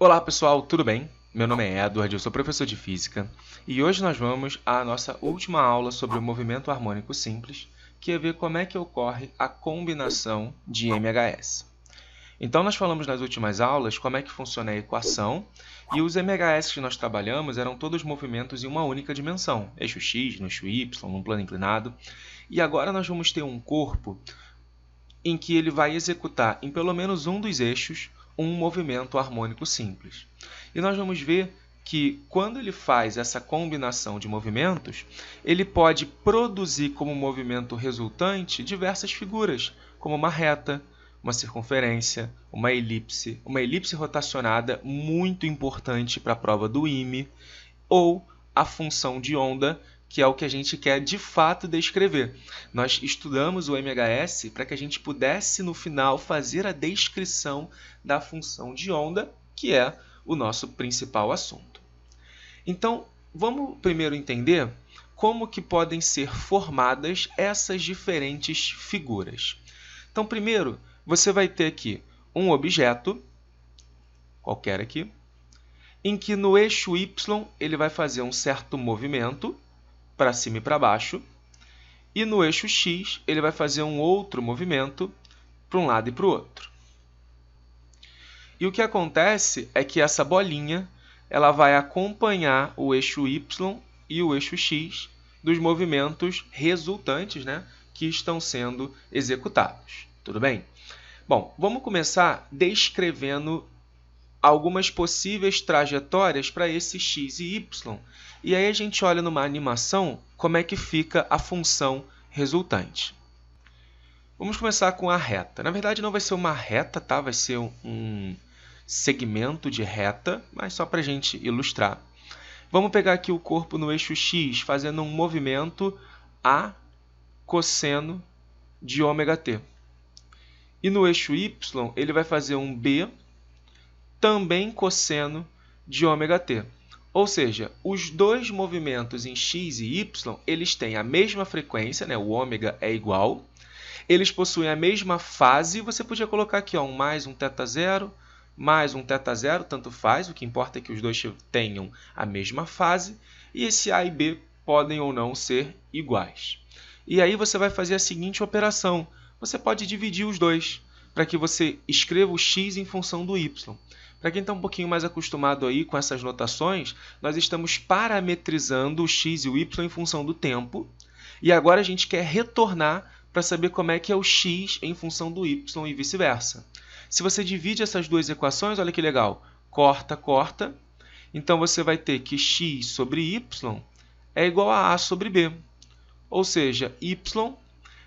Olá pessoal, tudo bem? Meu nome é Edward, eu sou professor de Física e hoje nós vamos à nossa última aula sobre o movimento harmônico simples, que é ver como é que ocorre a combinação de MHS. Então nós falamos nas últimas aulas como é que funciona a equação e os MHS que nós trabalhamos eram todos movimentos em uma única dimensão, eixo X, no eixo Y, num plano inclinado, e agora nós vamos ter um corpo em que ele vai executar em pelo menos um dos eixos um movimento harmônico simples. E nós vamos ver que quando ele faz essa combinação de movimentos, ele pode produzir como movimento resultante diversas figuras, como uma reta, uma circunferência, uma elipse rotacionada, muito importante para a prova do IME, ou a função de onda, que é o que a gente quer de fato descrever. Nós estudamos o MHS para que a gente pudesse, no final, fazer a descrição da função de onda, que é o nosso principal assunto. Então, vamos primeiro entender como que podem ser formadas essas diferentes figuras. Então, primeiro, você vai ter aqui um objeto, qualquer aqui, em que no eixo Y ele vai fazer um certo movimento, para cima e para baixo, e no eixo X ele vai fazer um outro movimento para um lado e para o outro. E o que acontece é que essa bolinha ela vai acompanhar o eixo Y e o eixo X dos movimentos resultantes, né, que estão sendo executados. Tudo bem? Bom, vamos começar descrevendo algumas possíveis trajetórias para esse x e y. E aí a gente olha numa animação como é que fica a função resultante. Vamos começar com a reta. Na verdade, não vai ser uma reta, tá? Vai ser um segmento de reta, mas só para a gente ilustrar. Vamos pegar aqui o corpo no eixo x, fazendo um movimento A cosseno de ômega-t. E no eixo y, ele vai fazer um B também cosseno de ômega-t. Ou seja, os dois movimentos em x e y, eles têm a mesma frequência, né? O ômega é igual, eles possuem a mesma fase, você podia colocar aqui ó, um mais um θ0, mais um θ0, tanto faz, o que importa é que os dois tenham a mesma fase, e esse A e B podem ou não ser iguais. E aí você vai fazer a seguinte operação, você pode dividir os dois, para que você escreva o x em função do y. Para quem está um pouquinho mais acostumado aí com essas notações, nós estamos parametrizando o x e o y em função do tempo. E agora a gente quer retornar para saber como é que é o x em função do y e vice-versa. Se você divide essas duas equações, olha que legal, corta, corta. Então você vai ter que x sobre y é igual a sobre b. Ou seja, y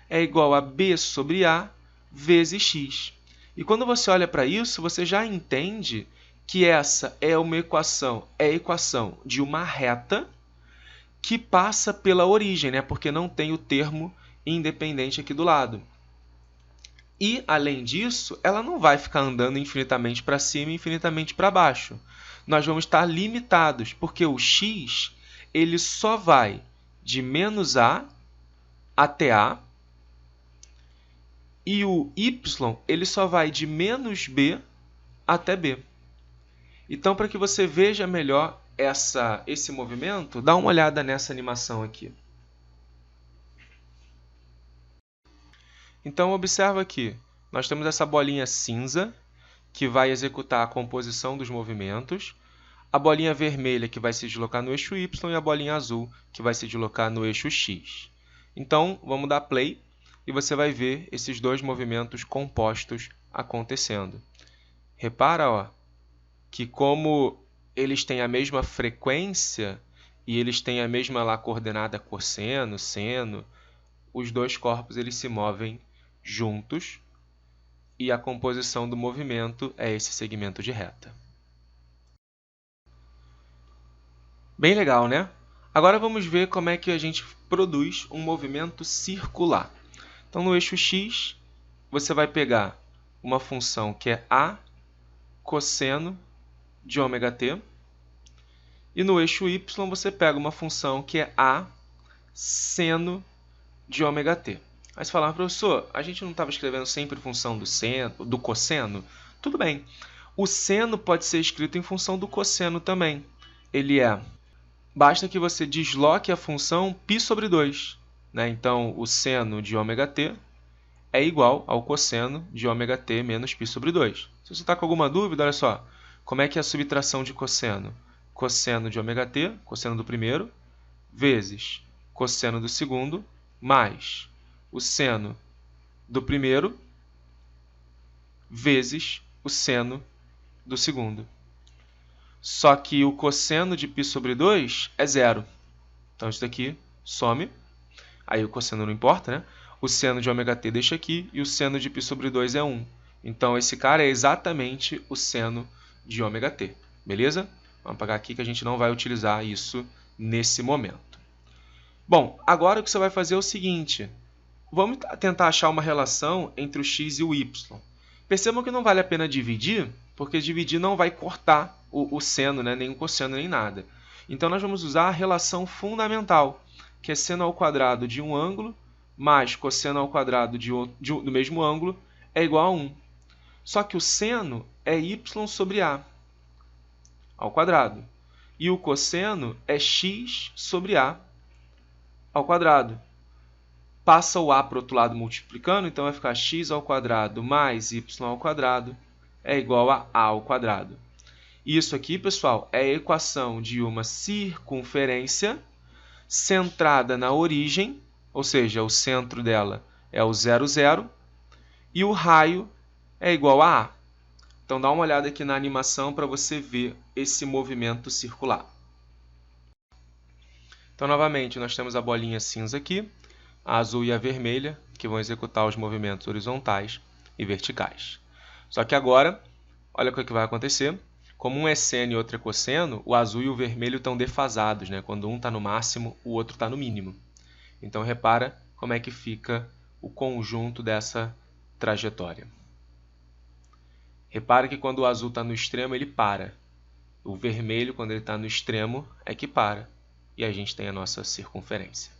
é igual a b sobre a vezes x. E quando você olha para isso, você já entende que essa é uma equação, é a equação de uma reta que passa pela origem, né? Porque não tem o termo independente aqui do lado. E, além disso, ela não vai ficar andando infinitamente para cima e infinitamente para baixo. Nós vamos estar limitados, porque o x ele só vai de menos a até a, e o y ele só vai de menos b até b. Então, para que você veja melhor esse movimento, dá uma olhada nessa animação aqui. Então, observa aqui, nós temos essa bolinha cinza, que vai executar a composição dos movimentos, a bolinha vermelha, que vai se deslocar no eixo y, e a bolinha azul, que vai se deslocar no eixo x. Então, vamos dar play. E você vai ver esses dois movimentos compostos acontecendo. Repara ó, que como eles têm a mesma frequência e eles têm a mesma lá, coordenada cosseno, seno, os dois corpos eles se movem juntos e a composição do movimento é esse segmento de reta. Bem legal, né? Agora vamos ver como é que a gente produz um movimento circular. Então, no eixo x, você vai pegar uma função que é A cosseno de ômega-t. E no eixo y, você pega uma função que é A seno de ômega-t. Aí você fala, professor, a gente não estava escrevendo sempre função do cosseno? Tudo bem. O seno pode ser escrito em função do cosseno também. Ele basta que você desloque a função π sobre 2. Né? Então, o seno de ômega-t é igual ao cosseno de ômega-t menos π sobre 2. Se você está com alguma dúvida, olha só, como é que é a subtração de cosseno? Cosseno de ômega-t, cosseno do primeiro, vezes cosseno do segundo, mais o seno do primeiro, vezes o seno do segundo. Só que o cosseno de π sobre 2 é zero. Então, isso daqui some. Aí o cosseno não importa, né? O seno de ômega-t deixa aqui e o seno de π sobre 2 é 1. Então, esse cara é exatamente o seno de ômega-t. Beleza? Vamos apagar aqui que a gente não vai utilizar isso nesse momento. Bom, agora o que você vai fazer é o seguinte. Vamos tentar achar uma relação entre o x e o y. Percebam que não vale a pena dividir, porque dividir não vai cortar o seno, né? Nem o cosseno, nem nada. Então, nós vamos usar a relação fundamental, que é seno ao quadrado de um ângulo mais cosseno ao quadrado do mesmo ângulo é igual a 1. Só que o seno é y sobre a ao quadrado. E o cosseno é x sobre a ao quadrado. Passa o a para o outro lado multiplicando, então vai ficar x ao quadrado mais y ao quadrado é igual a ao quadrado. Isso aqui, pessoal, é a equação de uma circunferência centrada na origem, ou seja, o centro dela é o 0, 0, e o raio é igual a A. Então, dá uma olhada aqui na animação para você ver esse movimento circular. Então, novamente, nós temos a bolinha cinza aqui, a azul e a vermelha, que vão executar os movimentos horizontais e verticais. Só que agora, olha o que vai acontecer. Como um é seno e outro é cosseno, o azul e o vermelho estão defasados, né? Quando um está no máximo, o outro está no mínimo. Então, repara como é que fica o conjunto dessa trajetória. Repara que quando o azul está no extremo, ele para. O vermelho, quando ele está no extremo, é que para. E a gente tem a nossa circunferência.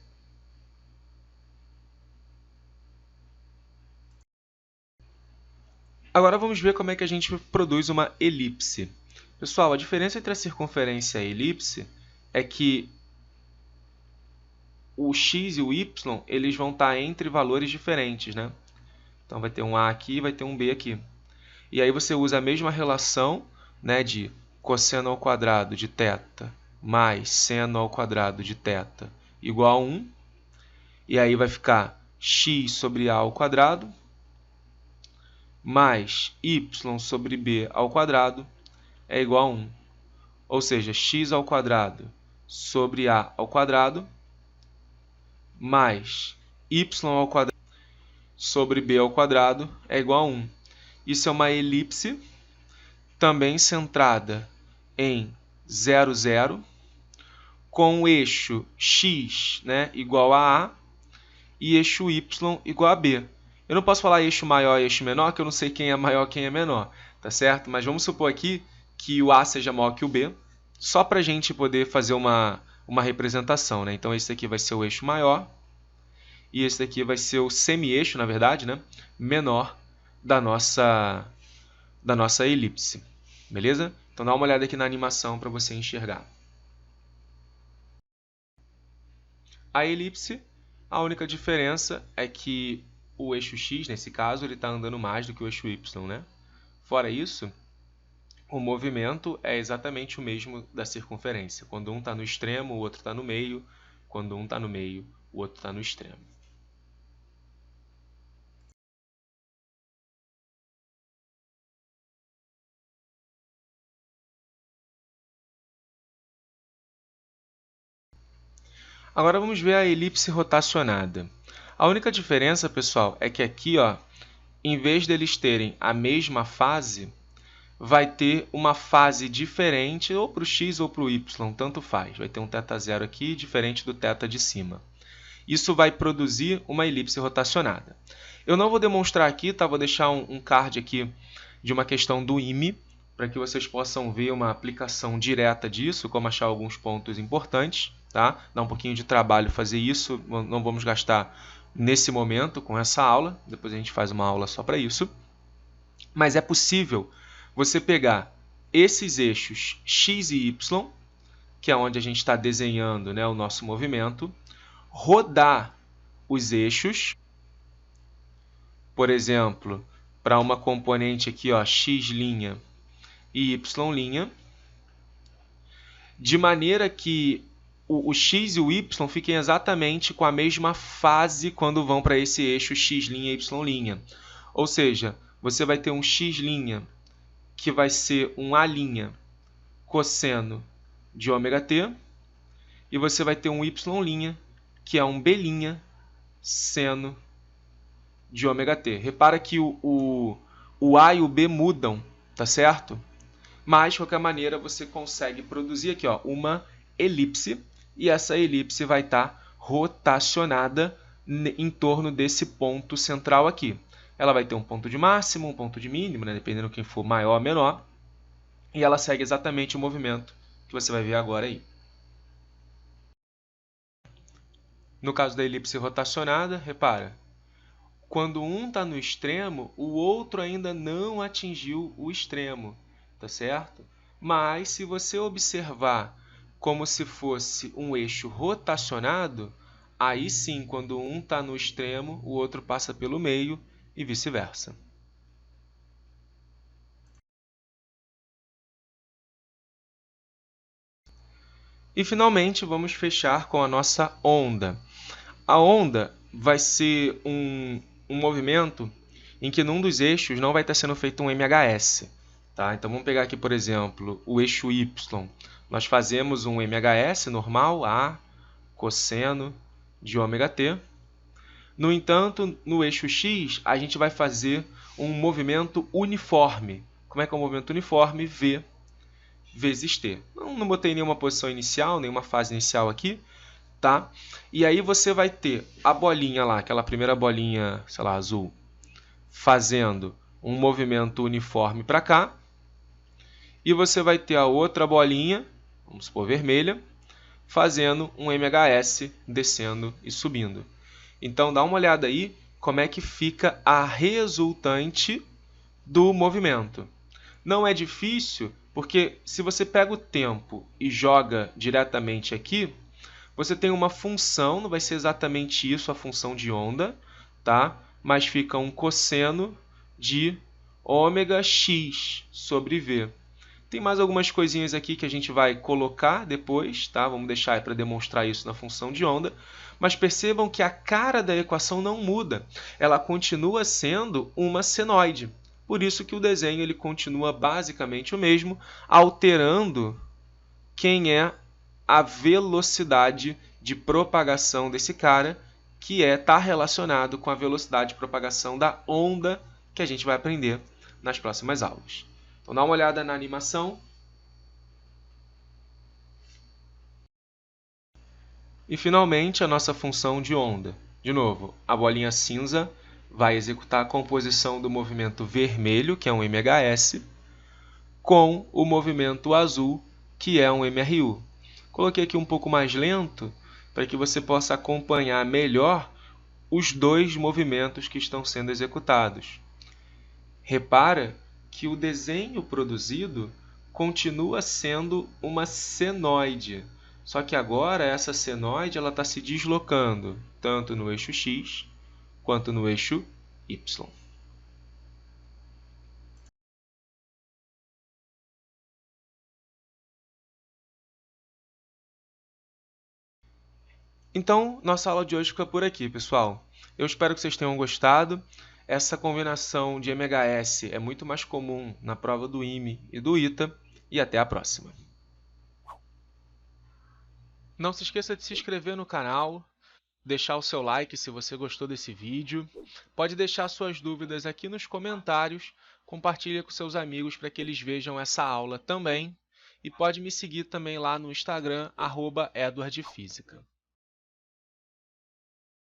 Agora vamos ver como é que a gente produz uma elipse. Pessoal, a diferença entre a circunferência e a elipse é que o x e o y eles vão estar entre valores diferentes, né? Então, vai ter um a aqui e vai ter um b aqui. E aí você usa a mesma relação, né, de cosseno ao quadrado de θ mais seno ao quadrado de θ igual a 1. E aí vai ficar x sobre a ao quadrado mais y sobre b ao quadrado é igual a 1. Ou seja, x ao quadrado sobre a ao quadrado mais y ao quadrado sobre b ao quadrado é igual a 1. Isso é uma elipse também centrada em 0, 0, com o eixo x, né, igual a e eixo y igual a b. Eu não posso falar eixo maior e eixo menor, que eu não sei quem é maior e quem é menor, tá certo? Mas vamos supor aqui que o a seja maior que o b, só para a gente poder fazer uma representação, né? Então, esse aqui vai ser o eixo maior e esse aqui vai ser o semi-eixo, na verdade, né, menor da nossa elipse. Beleza? Então, dá uma olhada aqui na animação para você enxergar. A elipse, a única diferença é que o eixo x, nesse caso, ele está andando mais do que o eixo y, né? Fora isso, o movimento é exatamente o mesmo da circunferência. Quando um está no extremo, o outro está no meio. Quando um está no meio, o outro está no extremo. Agora vamos ver a elipse rotacionada. A única diferença, pessoal, é que aqui, ó, em vez deles terem a mesma fase, vai ter uma fase diferente, ou para o x ou para o y, tanto faz. Vai ter um θ0 aqui, diferente do θ de cima. Isso vai produzir uma elipse rotacionada. Eu não vou demonstrar aqui, tá? Vou deixar um card aqui de uma questão do IME, para que vocês possam ver uma aplicação direta disso, como achar alguns pontos importantes. Tá? Dá um pouquinho de trabalho fazer isso, não vamos gastar nesse momento com essa aula, depois a gente faz uma aula só para isso. Mas é possível você pegar esses eixos x e y, que é onde a gente está desenhando, né, o nosso movimento, rodar os eixos, por exemplo, para uma componente aqui, ó, x' e y', de maneira que o x e o y fiquem exatamente com a mesma fase quando vão para esse eixo x' e y'. Ou seja, você vai ter um x' que vai ser um a' cosseno de ômega-t, e você vai ter um y', que é um b' seno de ômega-t. Repara que o A e o B mudam, tá certo? Mas, de qualquer maneira, você consegue produzir aqui, ó, uma elipse, e essa elipse vai estar rotacionada em torno desse ponto central aqui. Ela vai ter um ponto de máximo, um ponto de mínimo, né, dependendo de quem for maior ou menor, e ela segue exatamente o movimento que você vai ver agora aí. No caso da elipse rotacionada, repara, quando um está no extremo, o outro ainda não atingiu o extremo, tá certo? Mas se você observar como se fosse um eixo rotacionado, aí sim, quando um está no extremo, o outro passa pelo meio e vice-versa. E, finalmente, vamos fechar com a nossa onda. A onda vai ser um movimento em que num dos eixos não vai estar sendo feito um MHS. Tá? Então, vamos pegar aqui, por exemplo, o eixo Y. Nós fazemos um MHS normal, A cosseno de ômega-t. No entanto, no eixo X, a gente vai fazer um movimento uniforme. Como é que é o movimento uniforme? V vezes t. Não botei nenhuma posição inicial, nenhuma fase inicial aqui, tá? E aí você vai ter a bolinha lá, aquela primeira bolinha, sei lá, azul, fazendo um movimento uniforme para cá, e você vai ter a outra bolinha, vamos supor vermelha, fazendo um MHS descendo e subindo. Então dá uma olhada aí como é que fica a resultante do movimento. Não é difícil, porque se você pega o tempo e joga diretamente aqui, você tem uma função, não vai ser exatamente isso a função de onda, tá? Mas fica um cosseno de ômega x sobre v. Tem mais algumas coisinhas aqui que a gente vai colocar depois, tá? Vamos deixar para demonstrar isso na função de onda. Mas percebam que a cara da equação não muda. Ela continua sendo uma senoide. Por isso que o desenho ele continua basicamente o mesmo, alterando quem é a velocidade de propagação desse cara, que está relacionado com a velocidade de propagação da onda que a gente vai aprender nas próximas aulas. Então, dá uma olhada na animação. E, finalmente, a nossa função de onda. De novo, a bolinha cinza vai executar a composição do movimento vermelho, que é um MHS, com o movimento azul, que é um MRU. Coloquei aqui um pouco mais lento, para que você possa acompanhar melhor os dois movimentos que estão sendo executados. Repara que o desenho produzido continua sendo uma senoide, só que agora essa senoide está se deslocando tanto no eixo X quanto no eixo Y. Então, nossa aula de hoje fica por aqui, pessoal. Eu espero que vocês tenham gostado. Essa combinação de MHS é muito mais comum na prova do IME e do ITA. E até a próxima. Não se esqueça de se inscrever no canal, deixar o seu like se você gostou desse vídeo. Pode deixar suas dúvidas aqui nos comentários. Compartilhe com seus amigos para que eles vejam essa aula também. E pode me seguir também lá no Instagram, @edwardfísica.